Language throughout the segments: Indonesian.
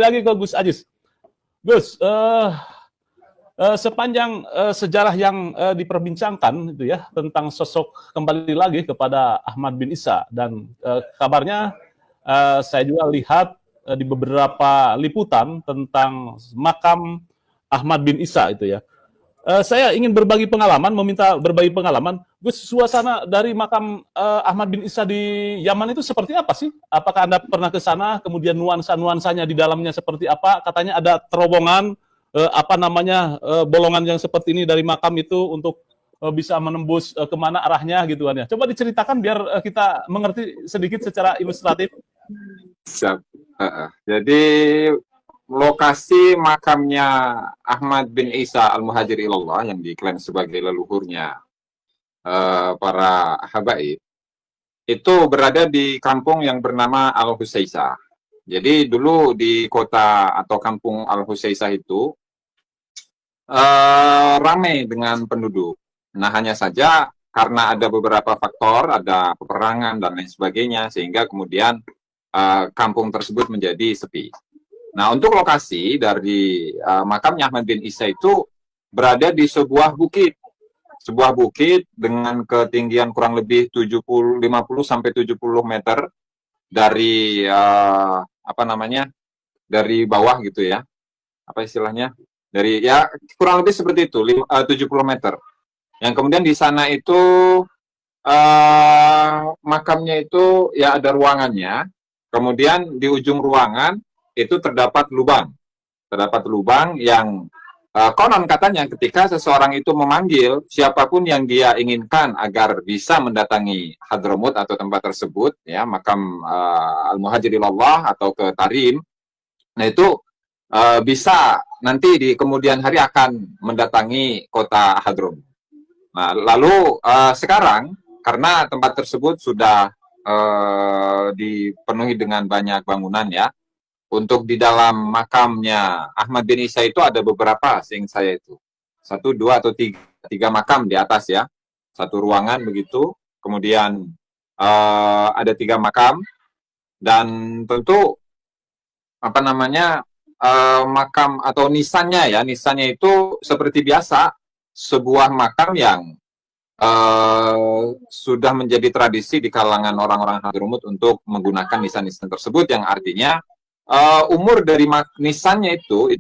lagi ke Gus Ajis. Gus, sepanjang sejarah yang diperbincangkan itu ya tentang sosok kembali lagi kepada Ahmad bin Isa, dan kabarnya saya juga lihat di beberapa liputan tentang makam Ahmad bin Isa itu ya. Saya ingin berbagi pengalaman, meminta berbagi pengalaman. Gus, suasana dari makam Ahmad bin Isa di Yaman itu seperti apa sih? Apakah Anda pernah ke sana? Kemudian nuansa-nuansanya di dalamnya seperti apa? Katanya ada terowongan, bolongan yang seperti ini dari makam itu untuk bisa menembus kemana arahnya gitu kan ya. Coba diceritakan biar kita mengerti sedikit secara ilustratif. Siap. Jadi lokasi makamnya Ahmad bin Isa al-Muhajir ilallah yang diklaim sebagai leluhurnya para habaib itu berada di kampung yang bernama Al-Husaisah. Jadi dulu di kota atau kampung Al-Husaisah itu ramai dengan penduduk. Nah, hanya saja karena ada beberapa faktor, ada peperangan dan lain sebagainya, sehingga kemudian kampung tersebut menjadi sepi. Nah, untuk lokasi dari makamnya Ahmad bin Isa itu berada di sebuah bukit dengan ketinggian kurang lebih 50 sampai 70 meter dari dari bawah gitu ya. Apa istilahnya? Dari ya kurang lebih seperti itu 70 meter. Yang kemudian di sana itu makamnya itu ya ada ruangannya. Kemudian di ujung ruangan itu terdapat lubang yang konon katanya ketika seseorang itu memanggil siapapun yang dia inginkan agar bisa mendatangi Hadramut atau tempat tersebut, ya makam Al-Muhajir ilallah atau ke Tarim, nah itu bisa nanti di kemudian hari akan mendatangi kota Hadramut. Nah, lalu sekarang karena tempat tersebut sudah dipenuhi dengan banyak bangunan ya. Untuk di dalam makamnya Ahmad bin Isa itu ada beberapa, seingat saya itu 1, 2 atau 3 makam di atas ya, satu ruangan begitu. Kemudian ada 3 makam, dan tentu makam atau nisannya itu seperti biasa sebuah makam yang sudah menjadi tradisi di kalangan orang-orang Hadramut untuk menggunakan nisan-nisan tersebut, yang artinya umur dari nisannya itu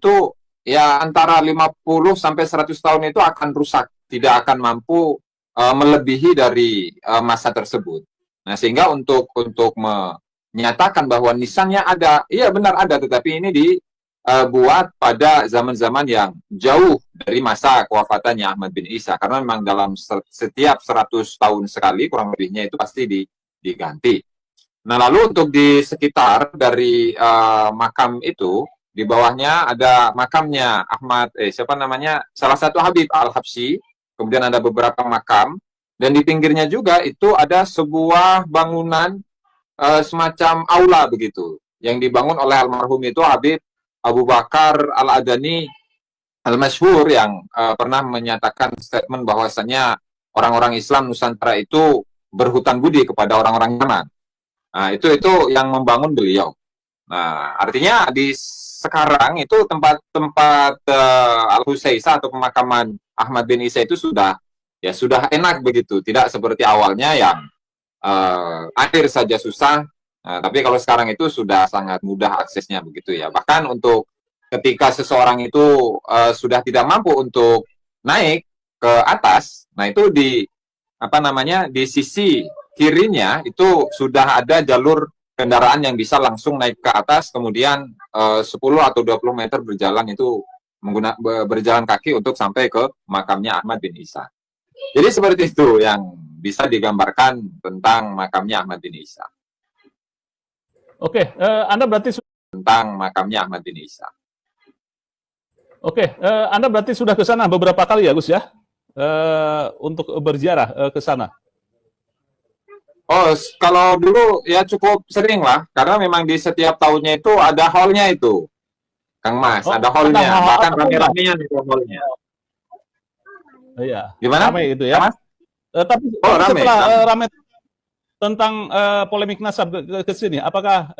ya antara 50 sampai 100 tahun itu akan rusak, tidak akan mampu melebihi dari masa tersebut. Nah, sehingga untuk menyatakan bahwa nisannya ada, iya benar ada, tetapi ini dibuat pada zaman-zaman yang jauh dari masa kewafatannya Ahmad bin Isa, karena memang dalam setiap 100 tahun sekali kurang lebihnya itu pasti diganti. Nah, lalu untuk di sekitar dari makam itu, di bawahnya ada makamnya salah satu Habib Al-Habsyi, kemudian ada beberapa makam, dan di pinggirnya juga itu ada sebuah bangunan semacam aula begitu, yang dibangun oleh almarhum itu Habib Abu Bakar Al-Adani Al-Masyhur, yang pernah menyatakan statement bahwasanya orang-orang Islam Nusantara itu berhutang budi kepada orang-orang Yaman. Nah, itu yang membangun beliau. Nah, artinya di sekarang itu tempat Al-Husaisah atau pemakaman Ahmad bin Isa itu sudah enak begitu, tidak seperti awalnya yang air saja susah. Nah, tapi kalau sekarang itu sudah sangat mudah aksesnya begitu ya. Bahkan untuk ketika seseorang itu sudah tidak mampu untuk naik ke atas, nah itu di sisi kirinya itu sudah ada jalur kendaraan yang bisa langsung naik ke atas, kemudian 10 atau 20 meter berjalan kaki untuk sampai ke makamnya Ahmad bin Isa. Jadi seperti itu yang bisa digambarkan tentang makamnya Ahmad bin Isa. Oke, Anda berarti tentang makamnya Ahmad bin Isa. Oke, Anda berarti sudah ke sana beberapa kali ya, Gus ya? Untuk berziarah ke sana. Oh, kalau dulu ya cukup sering lah, karena memang di setiap tahunnya itu ada hall-nya itu, Kang Mas, ada hall-nya, bahkan rame-ramenya di hall-nya. Iya. Gimana? Ramai itu ya, Mas? Tapi rame, setelah ramai, tentang polemik nasab ke sini. Apakah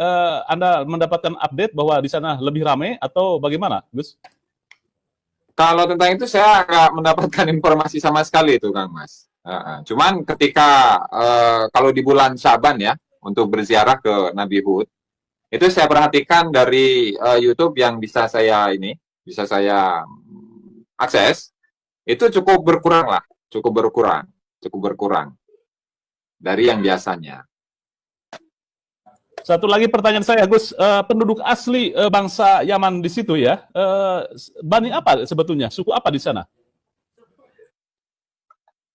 Anda mendapatkan update bahwa di sana lebih ramai atau bagaimana, Gus? Kalau tentang itu saya nggak mendapatkan informasi sama sekali itu, Kang Mas. Cuman ketika kalau di bulan Syaban ya, untuk berziarah ke Nabi Hud, itu saya perhatikan dari YouTube yang bisa saya akses, itu cukup berkurang dari yang biasanya. Satu lagi pertanyaan saya, Gus, penduduk asli bangsa Yaman di situ ya, Bani apa sebetulnya, suku apa di sana?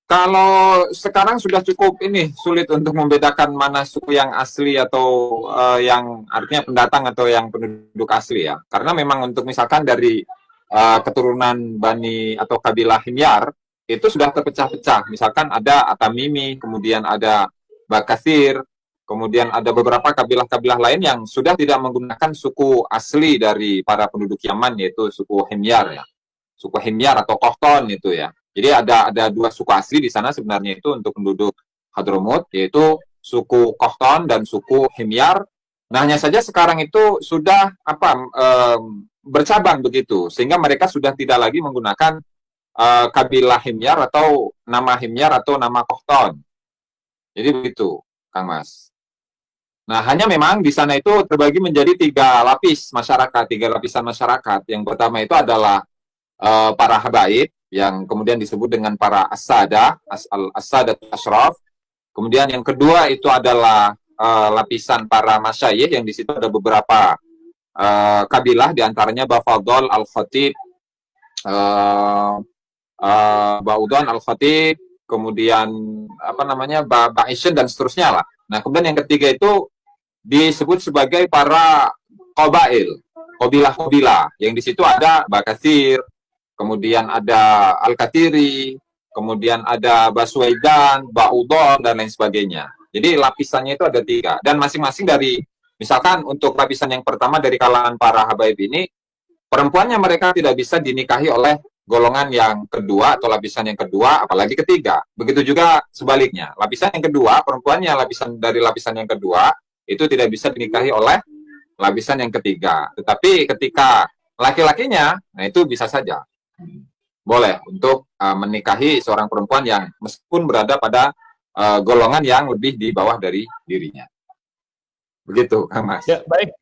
Kalau sekarang sudah cukup sulit untuk membedakan mana suku yang asli atau yang artinya pendatang atau yang penduduk asli ya. Karena memang untuk misalkan dari keturunan Bani atau kabilah Himyar itu sudah terpecah-pecah. Misalkan ada Atamimi, kemudian ada Bakathir, kemudian ada beberapa kabilah-kabilah lain yang sudah tidak menggunakan suku asli dari para penduduk Yaman, yaitu suku Himyar ya. Suku Himyar atau Kohton itu ya. Jadi ada dua suku asli di sana sebenarnya itu untuk penduduk Hadramut, yaitu suku Kohton dan suku Himyar. Nah, hanya saja sekarang itu sudah bercabang begitu, sehingga mereka sudah tidak lagi menggunakan kabilah Himyar atau nama Himyar atau nama Kohton. Jadi begitu, Kang Mas. Nah, hanya memang di sana itu terbagi menjadi tiga lapisan masyarakat. Yang pertama itu adalah para habaib, yang kemudian disebut dengan para as-sada ashraf. Kemudian yang kedua itu adalah lapisan para masyayikh, yang di situ ada beberapa kabilah, diantaranya Bafadol Al-Khatib, Baudon Al-Khatib, kemudian Ba'isyan dan seterusnya lah. Nah, kemudian yang ketiga itu disebut sebagai para kabilah, yang di situ ada Bakathir, kemudian ada Al-Katiri, kemudian ada Baswaidan, Baudon, dan lain sebagainya. Jadi lapisannya itu ada tiga. Dan masing-masing dari, misalkan untuk lapisan yang pertama dari kalangan para habaib ini, perempuannya mereka tidak bisa dinikahi oleh golongan yang kedua atau lapisan yang kedua, apalagi ketiga. Begitu juga sebaliknya. Lapisan yang kedua, perempuannya dari lapisan yang kedua, itu tidak bisa dinikahi oleh lapisan yang ketiga. Tetapi ketika laki-lakinya, nah itu bisa saja. Boleh untuk menikahi seorang perempuan yang meskipun berada pada golongan yang lebih di bawah dari dirinya. Begitu, Kang Mas. Ya, baik.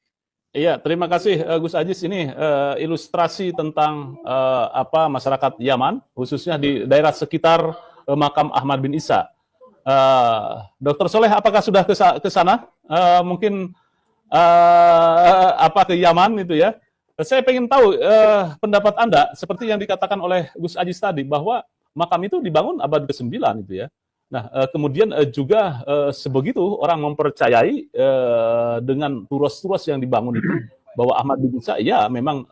Iya, terima kasih Gus Ajis. Ini ilustrasi tentang masyarakat Yaman, khususnya di daerah sekitar makam Ahmad bin Isa. Dr. Soleh, apakah sudah ke sana? Mungkin ke Yaman itu ya? Saya ingin tahu pendapat Anda, seperti yang dikatakan oleh Gus Ajis tadi, bahwa makam itu dibangun abad ke-9 itu ya. Nah, kemudian juga sebegitu orang mempercayai dengan turas-turas yang dibangun itu, bahwa Ahmad bin Isa ya memang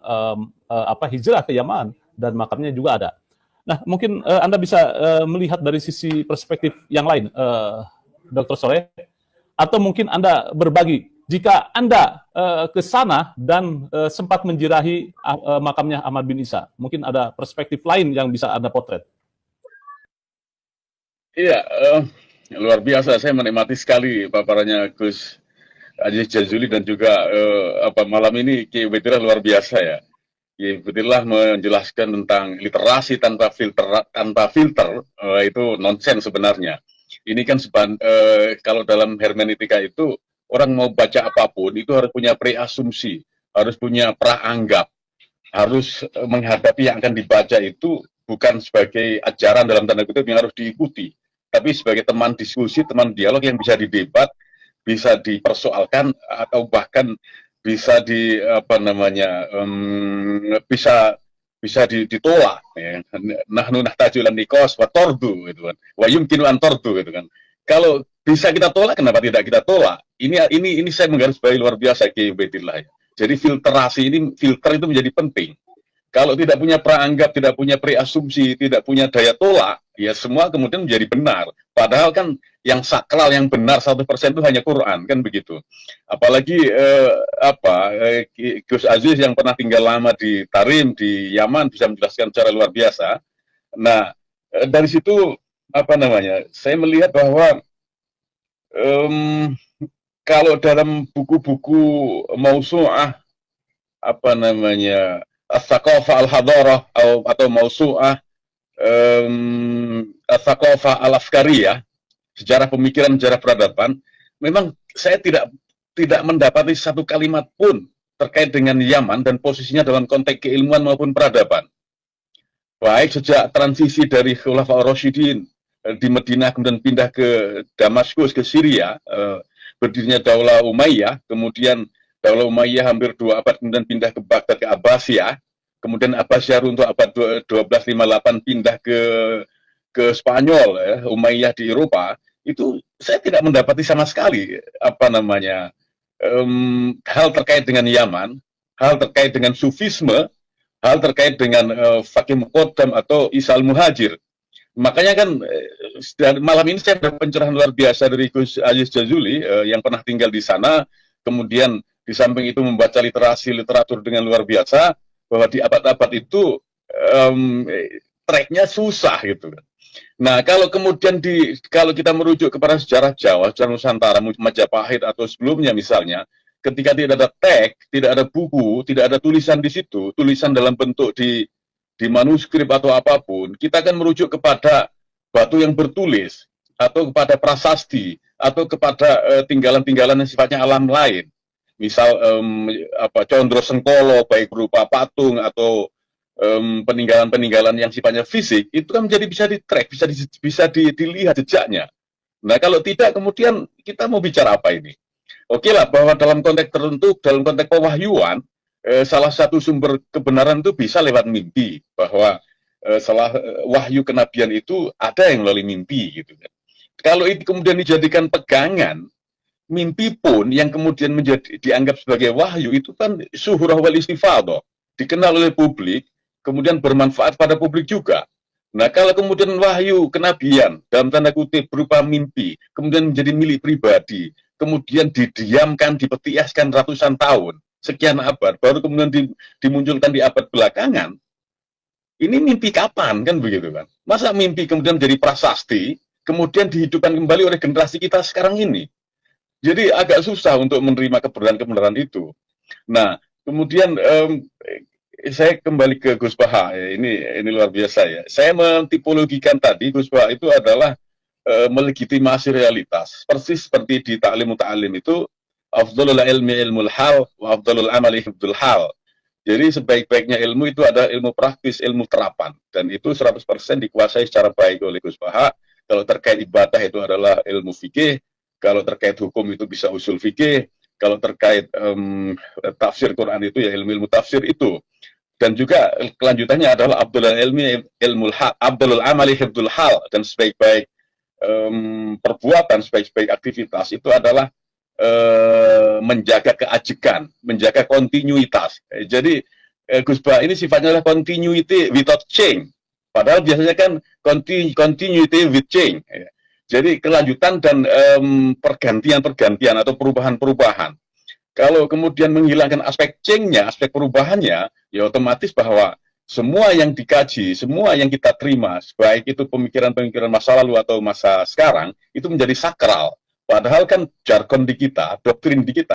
hijrah ke Yaman dan makamnya juga ada. Nah, mungkin Anda bisa melihat dari sisi perspektif yang lain, Dr. Soleh, atau mungkin Anda berbagi jika Anda ke sana dan sempat menjirahi makamnya Ahmad bin Isa. Mungkin ada perspektif lain yang bisa Anda potret. Iya, luar biasa. Saya menikmati sekali paparannya Gus Aziz Jazuli dan juga malam ini Ki Ubaidirah luar biasa ya. Ki Ubaidirah menjelaskan tentang literasi tanpa filter itu nonsens sebenarnya. Ini kan kalau dalam hermeneutika itu orang mau baca apapun itu harus punya preasumsi, harus punya praanggap, harus menghadapi yang akan dibaca itu bukan sebagai ajaran dalam tanda kutip yang harus diikuti, tapi sebagai teman diskusi, teman dialog yang bisa didebat, bisa dipersoalkan, atau bahkan bisa bisa ditolak. Ya. Nahnu nahtaju ilan nikos wa tordu, gitu kan. Wa yumkinu an tordu, gitu kan. Kalau bisa kita tolak, kenapa tidak kita tolak? Ini saya menggarisbawahi luar biasa Ki Ubaidillah. Ya. Jadi filter itu menjadi penting. Kalau tidak punya praanggap, tidak punya preasumsi, tidak punya daya tolak, ya semua kemudian menjadi benar. Padahal kan yang sakral, yang benar 100% itu hanya Quran, kan begitu. Apalagi Gus Aziz yang pernah tinggal lama di Tarim, di Yaman, bisa menjelaskan secara luar biasa. Nah, dari situ saya melihat bahwa Em, kalau dalam buku-buku mausu'ah, apa namanya, As-Saqafah Al-Hadarah atau mausu'ah As-Saqafah Al-Afkariyah, sejarah pemikiran, sejarah peradaban, memang saya tidak mendapati satu kalimat pun terkait dengan Yaman dan posisinya dalam konteks keilmuan maupun peradaban. Baik sejak transisi dari Khulafaur Rasyidin di Madinah kemudian pindah ke Damaskus, ke Syria, berdirinya Daulah Umayyah, kemudian Daulah Umayyah hampir 2 abad kemudian pindah ke Baghdad, ke Abbasiyah, kemudian Abbasiyah runtuh abad 1258 pindah ke Spanyol, ya, Umayyah di Eropa. Itu saya tidak mendapati sama sekali apa namanya hal terkait dengan Yaman, hal terkait dengan Sufisme, hal terkait dengan Fakih Muqaddam atau Isal Muhajir. Makanya kan malam ini saya ada pencerahan luar biasa dari Gus Aziz Jazuli yang pernah tinggal di sana, kemudian di samping itu membaca literasi literatur dengan luar biasa, bahwa di abad-abad itu tracknya susah gitu kan. Nah, kalau kemudian kalau kita merujuk kepada sejarah Jawa, sejarah Nusantara, Majapahit atau sebelumnya misalnya, ketika tidak ada teks, tidak ada buku, tidak ada tulisan di situ, tulisan dalam bentuk di manuskrip atau apapun, kita akan merujuk kepada batu yang bertulis atau kepada prasasti atau kepada tinggalan-tinggalan yang sifatnya alam lain. Misal Condro Sengkolo, baik berupa patung atau peninggalan-peninggalan yang sifatnya fisik, itu kan menjadi bisa di-track, bisa dilihat jejaknya. Nah, kalau tidak, kemudian kita mau bicara apa ini? Oke lah, bahwa dalam konteks tertentu, dalam konteks pewahyuan, salah satu sumber kebenaran itu bisa lewat mimpi, bahwa wahyu kenabian itu ada yang melalui mimpi, gitu kan. Kalau itu kemudian dijadikan pegangan, mimpi pun yang kemudian dianggap sebagai wahyu, itu kan suhurah wal istifadhah, dikenal oleh publik, kemudian bermanfaat pada publik juga. Nah, kalau kemudian wahyu kenabian dalam tanda kutip berupa mimpi, kemudian menjadi milik pribadi, kemudian didiamkan, dipetiaskan ratusan tahun, sekian abad, baru kemudian dimunculkan di abad belakangan, ini mimpi kapan, kan begitu kan? Masa mimpi kemudian jadi prasasti, kemudian dihidupkan kembali oleh generasi kita sekarang ini? Jadi agak susah untuk menerima kebenaran-kebenaran itu. Nah, kemudian saya kembali ke Gus Baha, ya. Ini luar biasa ya. Saya mentipologikan tadi Gus Baha itu adalah melegitimasi realitas. Persis seperti di Ta'lim Muta'alim itu, afdhalul ilmi ilmul hal, wa afdhalul amali hifdzul hal. Jadi sebaik-baiknya ilmu itu adalah ilmu praktis, ilmu terapan. Dan itu 100% dikuasai secara baik oleh Gus Baha. Kalau terkait ibadah itu adalah ilmu fikih, kalau terkait hukum itu bisa usul fikih, kalau terkait tafsir Quran itu ya ilmu-ilmu tafsir itu. Dan juga kelanjutannya adalah Abdul ilmi ilmul hal, Abdul amali hifdzul hal, dan sebaik-baik perbuatan, sebaik-baik aktivitas itu adalah menjaga keajekan, menjaga kontinuitas. Jadi Gus Bah ini sifatnya adalah continuity without change. Padahal biasanya kan continuity with change. Jadi kelanjutan dan pergantian-pergantian atau perubahan-perubahan. Kalau kemudian menghilangkan aspek change-nya, aspek perubahannya, ya otomatis bahwa semua yang dikaji, semua yang kita terima, baik itu pemikiran-pemikiran masa lalu atau masa sekarang, itu menjadi sakral. Padahal kan jargon di kita, doktrin di kita,